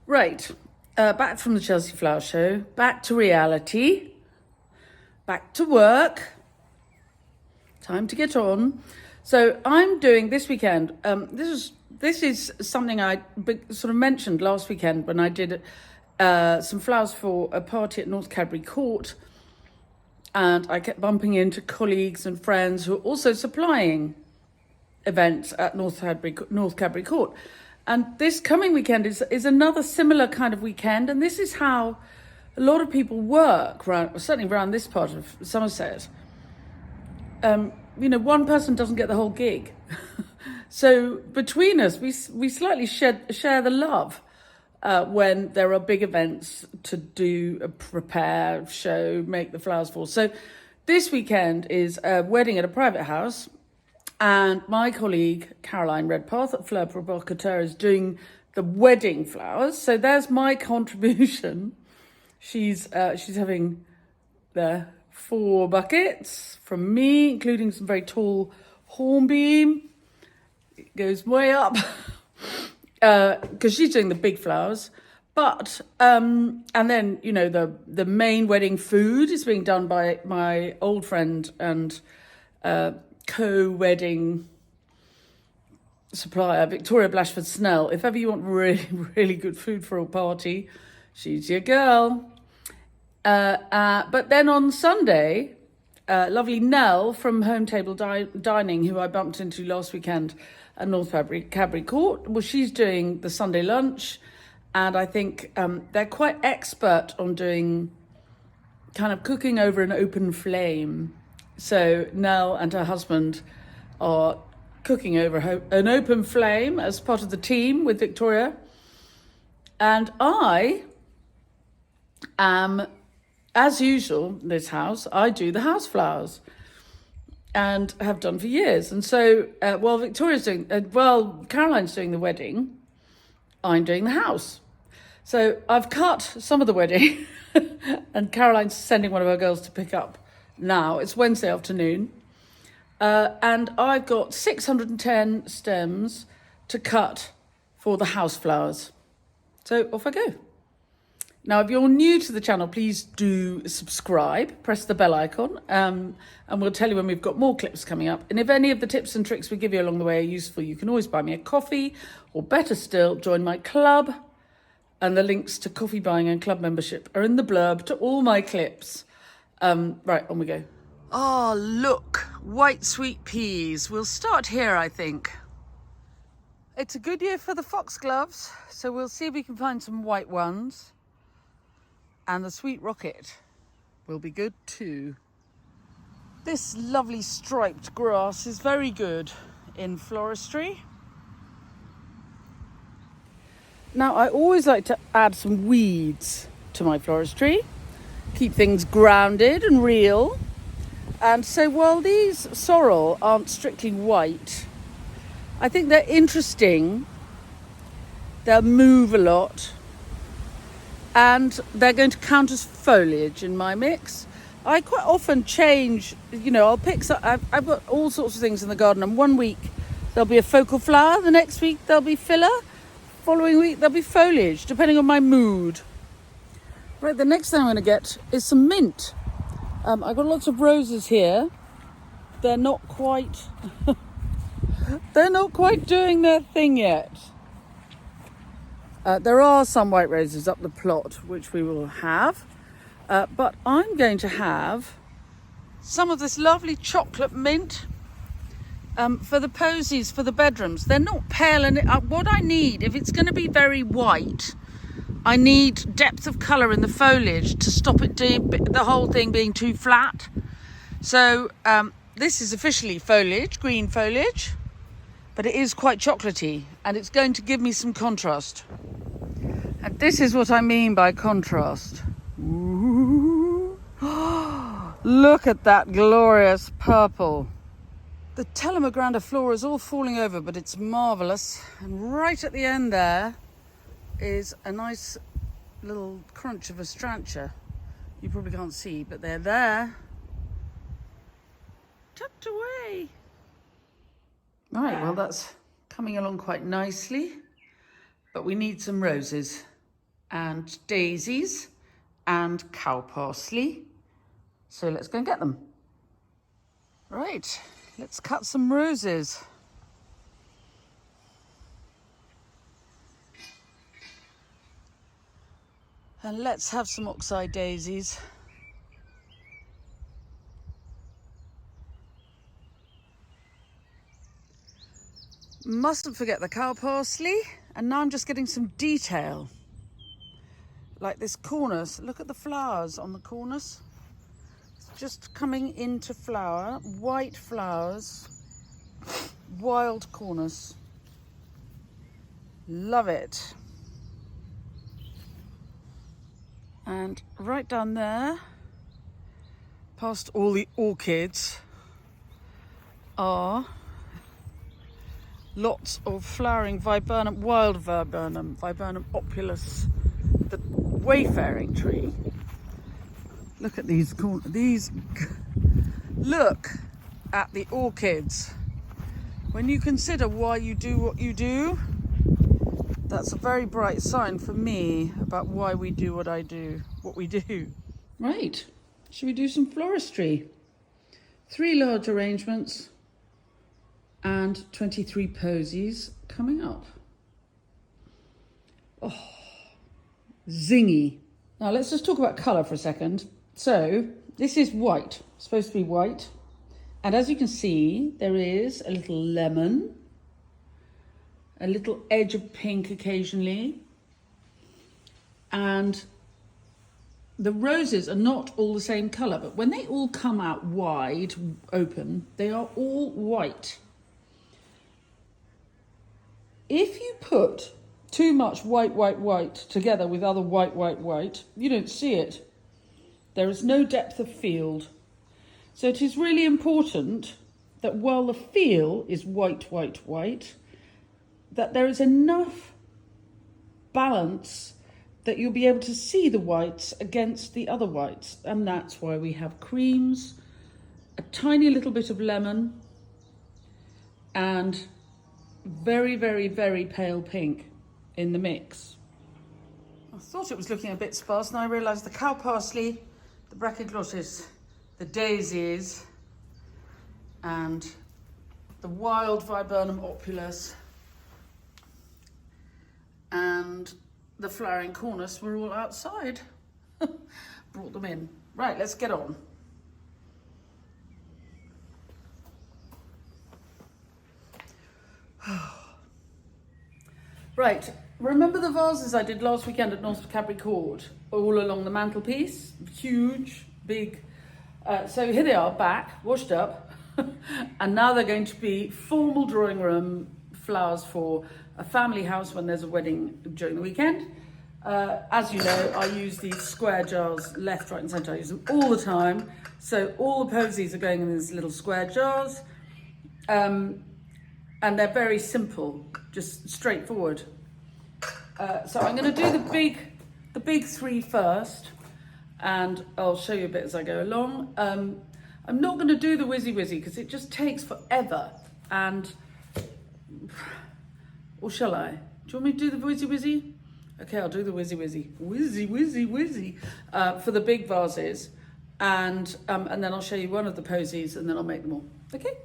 Right, back from the Chelsea Flower Show, back to reality, back to work. Time to get on. So I'm doing this weekend. This is something I sort of mentioned last weekend when I did some flowers for a party at North Cadbury Court, and I kept bumping into colleagues and friends who are also supplying events at North Cadbury Court. And this coming weekend is another similar kind of weekend, and this is how a lot of people work, certainly around this part of Somerset. One person doesn't get the whole gig. So between us, we slightly share the love when there are big events to do, prepare, show, make the flowers for. So this weekend is a wedding at a private house, and my colleague Caroline Redpath at Fleur Provocateur is doing the wedding flowers. So there's my contribution. She's having the 4 buckets from me, including some very tall hornbeam. It goes way up because she's doing the big flowers. But and then the main wedding food is being done by my old friend and co-wedding supplier, Victoria Blashford Snell. If ever you want really, really good food for a party, she's your girl. But then on Sunday, lovely Nell from Home Table Dining, who I bumped into last weekend at North Cadbury Court, well, she's doing the Sunday lunch. And I think they're quite expert on doing kind of cooking over an open flame. So Nell and her husband are cooking over an open flame as part of the team with Victoria. And I am, as usual, in this house, I do the house flowers and have done for years. And so while Caroline's doing the wedding, I'm doing the house. So I've cut some of the wedding and Caroline's sending one of her girls to pick up now. It's Wednesday afternoon. And I've got 610 stems to cut for the house flowers. So off I go. Now, if you're new to the channel, please do subscribe, press the bell icon, and we'll tell you when we've got more clips coming up. And if any of the tips and tricks we give you along the way are useful, you can always buy me a coffee, or better still, join my club. And the links to coffee buying and club membership are in the blurb to all my clips. Right, on we go. Oh, look, white sweet peas. We'll start here, I think. It's a good year for the foxgloves, so we'll see if we can find some white ones. And the sweet rocket will be good too. This lovely striped grass is very good in floristry. Now, I always like to add some weeds to my floristry, keep things grounded and real. And so while these sorrel aren't strictly white, I think they're interesting. They'll move a lot. And they're going to count as foliage in my mix. I quite often change, I'll pick some, I've got all sorts of things in the garden, and one week there'll be a focal flower, the next week there'll be filler, following week there'll be foliage, depending on my mood. Right, the next thing I'm going to get is some mint. I've got lots of roses here. They're not quite doing their thing yet. There are some white roses up the plot, which we will have. But I'm going to have some of this lovely chocolate mint for the posies, for the bedrooms. They're not pale. And what I need, if it's going to be very white, I need depth of colour in the foliage to stop it the whole thing being too flat. So this is officially foliage, green foliage, but it is quite chocolatey, and it's going to give me some contrast. And this is what I mean by contrast. Ooh. Look at that glorious purple. The Telema grandiflora is all falling over, but it's marvellous. And right at the end there is a nice little crunch of astrantia. You probably can't see, but they're there. Tucked away. Right, well, that's coming along quite nicely, but we need some roses. and daisies and cow parsley. So let's go and get them. Right, let's cut some roses. And let's have some oxeye daisies. Mustn't forget the cow parsley. And now I'm just getting some detail. Like this cornice, look at the flowers on the cornice. It's just coming into flower, white flowers, wild cornice. Love it. And right down there, past all the orchids, are lots of flowering viburnum, wild viburnum opulus, the wayfaring tree. Look at these, look at the orchids. When you consider why you do what you do, that's a very bright sign for me about why we do what we do. Right, should we do some floristry? 3 large arrangements and 23 posies coming up. Oh, zingy. Now let's just talk about colour for a second. So this is white, supposed to be white. And as you can see, there is a little lemon, a little edge of pink occasionally. And the roses are not all the same colour, but when they all come out wide open, they are all white. If you put too much white together with other white, you don't see it. There is no depth of field. So it is really important that while the feel is white, that there is enough balance that you'll be able to see the whites against the other whites. And that's why we have creams, a tiny little bit of lemon, and very pale pink in the mix. I thought it was looking a bit sparse, and I realised the cow parsley, the brachyglottis, the daisies, and the wild viburnum opulus, and the flowering cornice were all outside. Brought them in. Right, let's get on. Right, remember the vases I did last weekend at North Cadbury Court, all along the mantelpiece? Huge, big. So here they are, back, washed up, and now they're going to be formal drawing room flowers for a family house when there's a wedding during the weekend. As you know, I use these square jars left, right and centre. I use them all the time. So all the posies are going in these little square jars. And they're very simple, just straightforward. So I'm going to do the big 3 first, and I'll show you a bit as I go along. I'm not going to do the whizzy because it just takes forever. Or shall I? Do you want me to do the whizzy? Okay, I'll do the whizzy. Whizzy. For the big vases, and then I'll show you one of the posies, and then I'll make them all. Okay.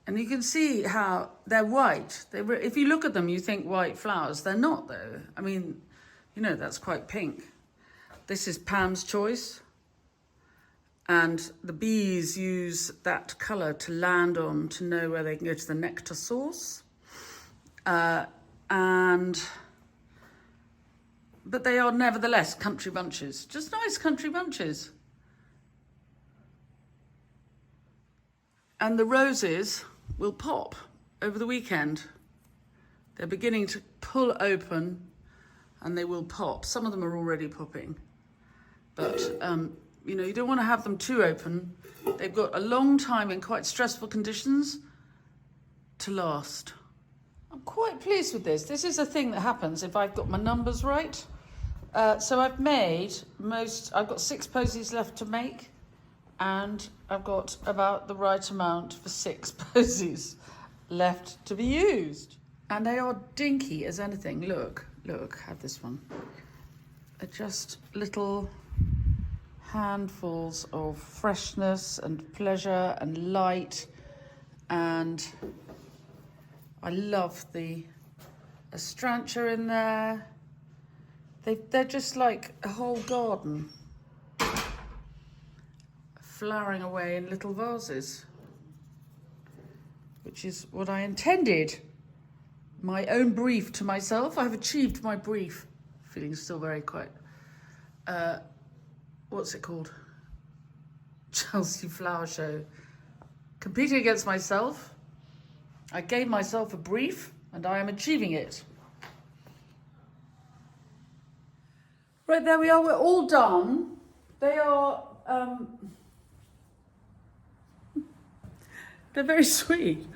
And you can see how they're white. If you look at them, you think white flowers. They're not, though. I mean, you know, that's quite pink. This is Pam's choice. And the bees use that colour to land on to know where they can go to the nectar source. And but they are nevertheless country bunches. Just nice country bunches. And the roses will pop over the weekend. They're beginning to pull open and they will pop. Some of them are already popping. But, you know, you don't want to have them too open. They've got a long time in quite stressful conditions to last. I'm quite pleased with this. This is a thing that happens if I've got my numbers right. So I've got 6 posies left to make, and I've got about the right amount for 6 posies left to be used. And they are dinky as anything. Look, have this one. They're just little handfuls of freshness and pleasure and light, and I love the astrantia in there. They're just like a whole garden flowering away in little vases, which is what I intended. My own brief to myself. I've achieved my brief. Feeling still very quite, what's it called? Chelsea Flower Show. Competing against myself. I gave myself a brief and I am achieving it. Right, there we are, we're all done. They are, they're very sweet.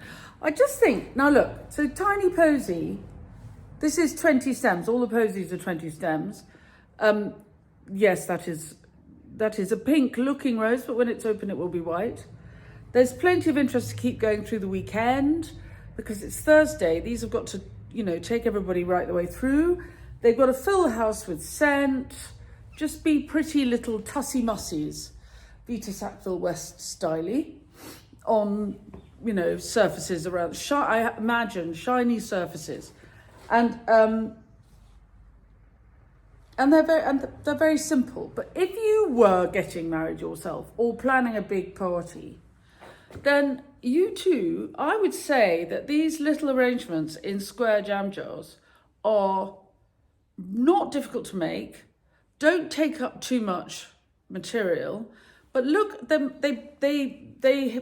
I just think, now look, so tiny posy, this is 20 stems. All the posies are 20 stems. Yes, that is a pink looking rose, but when it's open, it will be white. There's plenty of interest to keep going through the weekend because it's Thursday. These have got to, you know, take everybody right the way through. They've got to fill the house with scent, just be pretty little tussy-mussies, Vita Sackville West styley, on, you know, surfaces around, I imagine, shiny surfaces. And they're very simple. But if you were getting married yourself or planning a big party, then you too, I would say that these little arrangements in square jam jars are not difficult to make, don't take up too much material, but look, they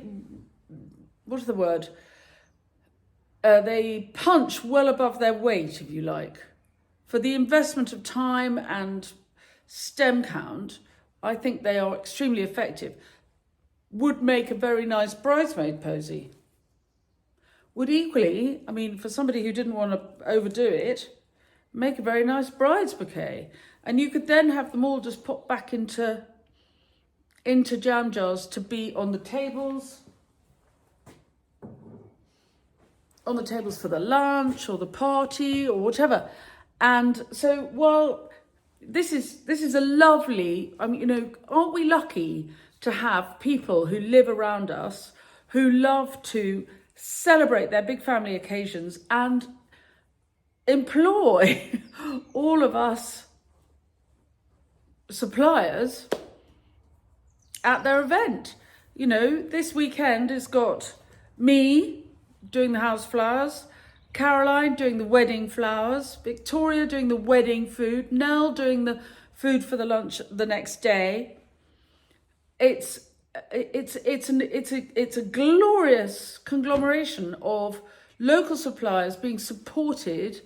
what's the word? They punch well above their weight, if you like. For the investment of time and stem count, I think they are extremely effective. Would make a very nice bridesmaid posy. Would equally, I mean, for somebody who didn't want to overdo it, make a very nice bride's bouquet. And you could then have them all just pop back into jam jars to be on the tables. On the tables for the lunch or the party or whatever. And so, well, this is a lovely, I mean, you know, aren't we lucky to have people who live around us who love to celebrate their big family occasions and employ all of us suppliers at their event. You know, this weekend has got me doing the house flowers, Caroline doing the wedding flowers, Victoria doing the wedding food, Nell doing the food for the lunch the next day. It's a glorious conglomeration of local suppliers being supported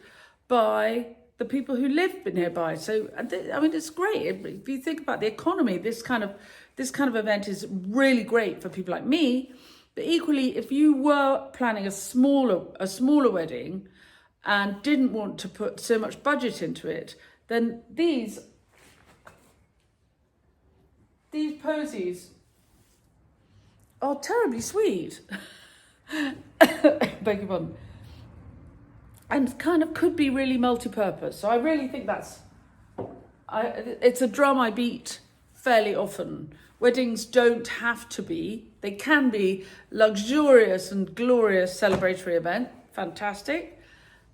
by the people who live nearby. So I mean, it's great. If you think about the economy, this kind of event is really great for people like me. But equally, if you were planning a smaller wedding and didn't want to put so much budget into it, then these posies are terribly sweet. Beg your pardon. And kind of could be really multi-purpose. So I really think it's a drum I beat fairly often. Weddings don't have to be. They can be luxurious and glorious celebratory event, fantastic.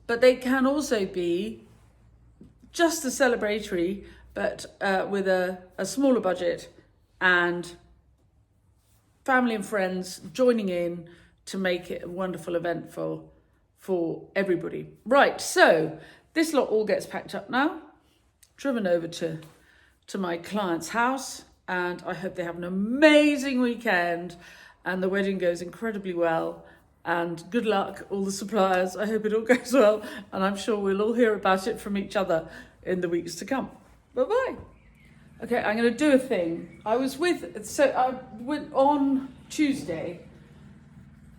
But they can also be just a celebratory, but with a smaller budget and family and friends joining in to make it a wonderful event for everybody. Right, so this lot all gets packed up now. driven over to my client's house, and I hope they have an amazing weekend and the wedding goes incredibly well. And good luck, all the suppliers. I hope it all goes well, and I'm sure we'll all hear about it from each other in the weeks to come. Bye-bye. Okay, I'm going to do a thing. I went on Tuesday.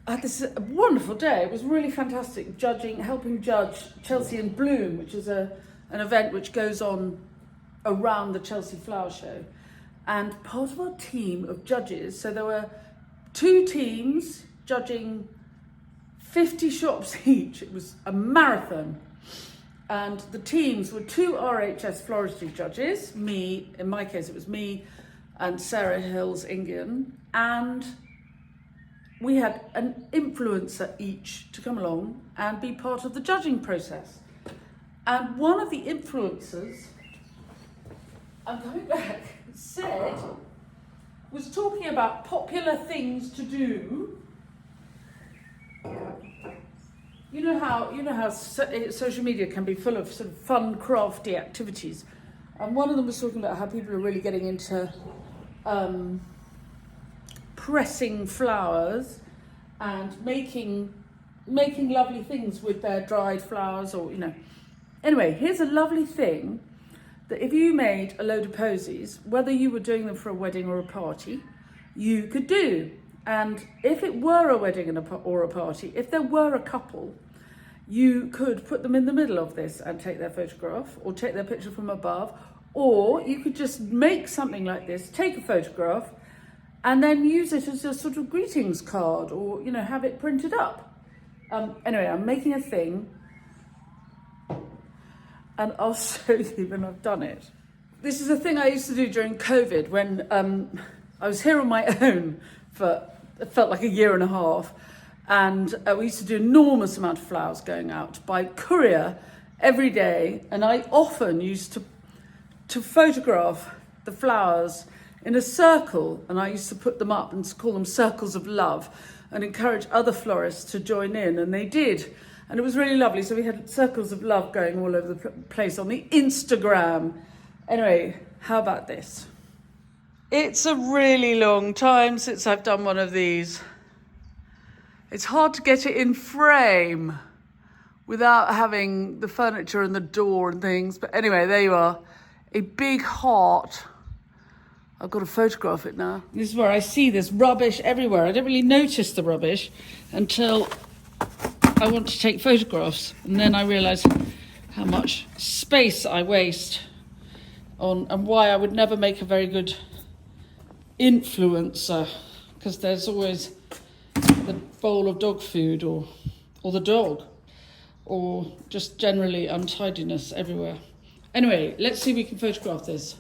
I had this wonderful day. It was really fantastic, helping judge Chelsea in Bloom, which is an event which goes on around the Chelsea Flower Show. And part of our team of judges, so there were 2 teams judging 50 shops each. It was a marathon. And the teams were 2 RHS floristry judges, me, in my case it was me and Sarah Hills-Ingen, and we had an influencer each to come along and be part of the judging process. And one of the influencers, I'm coming back, was talking about popular things to do. You know how social media can be full of sort of fun, crafty activities. And one of them was talking about how people are really getting into pressing flowers and making lovely things with their dried flowers, or Anyway, here's a lovely thing that if you made a load of posies, whether you were doing them for a wedding or a party, you could do. And if it were a wedding or a party, if there were a couple, you could put them in the middle of this and take their photograph, or take their picture from above, or you could just make something like this, take a photograph, and then use it as a sort of greetings card, or have it printed up. Anyway, I'm making a thing, and I'll show you when I've done it. This is a thing I used to do during COVID when I was here on my own for, it felt like a year and a half, and we used to do an enormous amount of flowers going out by courier every day, and I often used to photograph the flowers in a circle, and I used to put them up and call them circles of love and encourage other florists to join in, and they did. And it was really lovely. So we had circles of love going all over the place on the Instagram. Anyway, how about this? It's a really long time since I've done one of these. It's hard to get it in frame without having the furniture and the door and things. But anyway, there you are. A big heart. I've got to photograph it now. This is where I see this rubbish everywhere. I don't really notice the rubbish until I want to take photographs, and then I realise how much space I waste on, and why I would never make a very good influencer, because there's always the bowl of dog food or the dog, or just generally untidiness everywhere. Anyway, let's see if we can photograph this.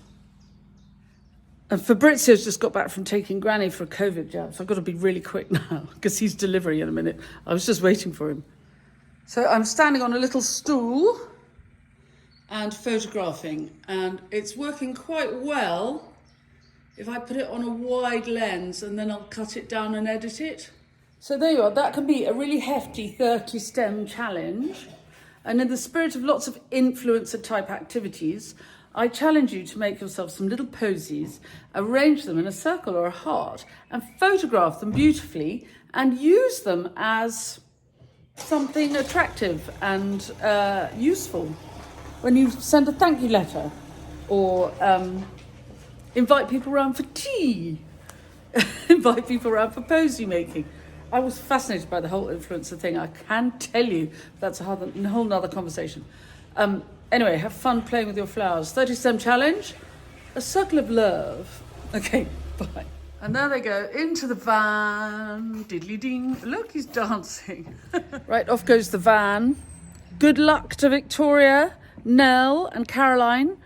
And Fabrizio's just got back from taking Granny for a COVID jab, so I've got to be really quick now because he's delivering in a minute. I was just waiting for him. So I'm standing on a little stool and photographing, and it's working quite well if I put it on a wide lens, and then I'll cut it down and edit it. So there you are. That can be a really hefty 30 stem challenge. And in the spirit of lots of influencer type activities, I challenge you to make yourself some little posies, arrange them in a circle or a heart, and photograph them beautifully and use them as something attractive and useful when you send a thank you letter, or invite people around for tea, invite people around for posy making. I was fascinated by the whole influencer thing. I can tell you that's a whole nother conversation. Anyway, have fun playing with your flowers. 30 stem challenge, a circle of love. Okay, bye. And there they go, into the van. Diddly ding. Look, he's dancing. Right, off goes the van. Good luck to Victoria, Nell and Caroline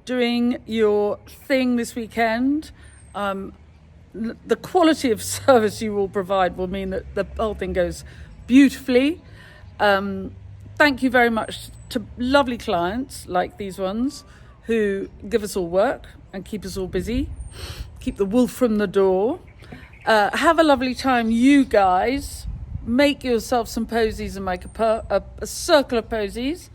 doing your thing this weekend. The quality of service you will provide will mean that the whole thing goes beautifully. Thank you very much to lovely clients like these ones who give us all work and keep us all busy, keep the wolf from the door. Have a lovely time, you guys. Make yourself some posies and make a circle of posies.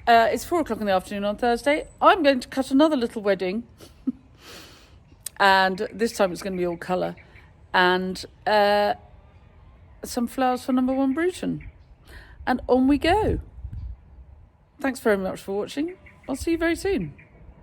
It's 4 o'clock in the afternoon on Thursday. I'm going to cut another little wedding. And this time it's going to be all colour. And some flowers for number 1 Bruton. And on we go. Thanks very much for watching. I'll see you very soon.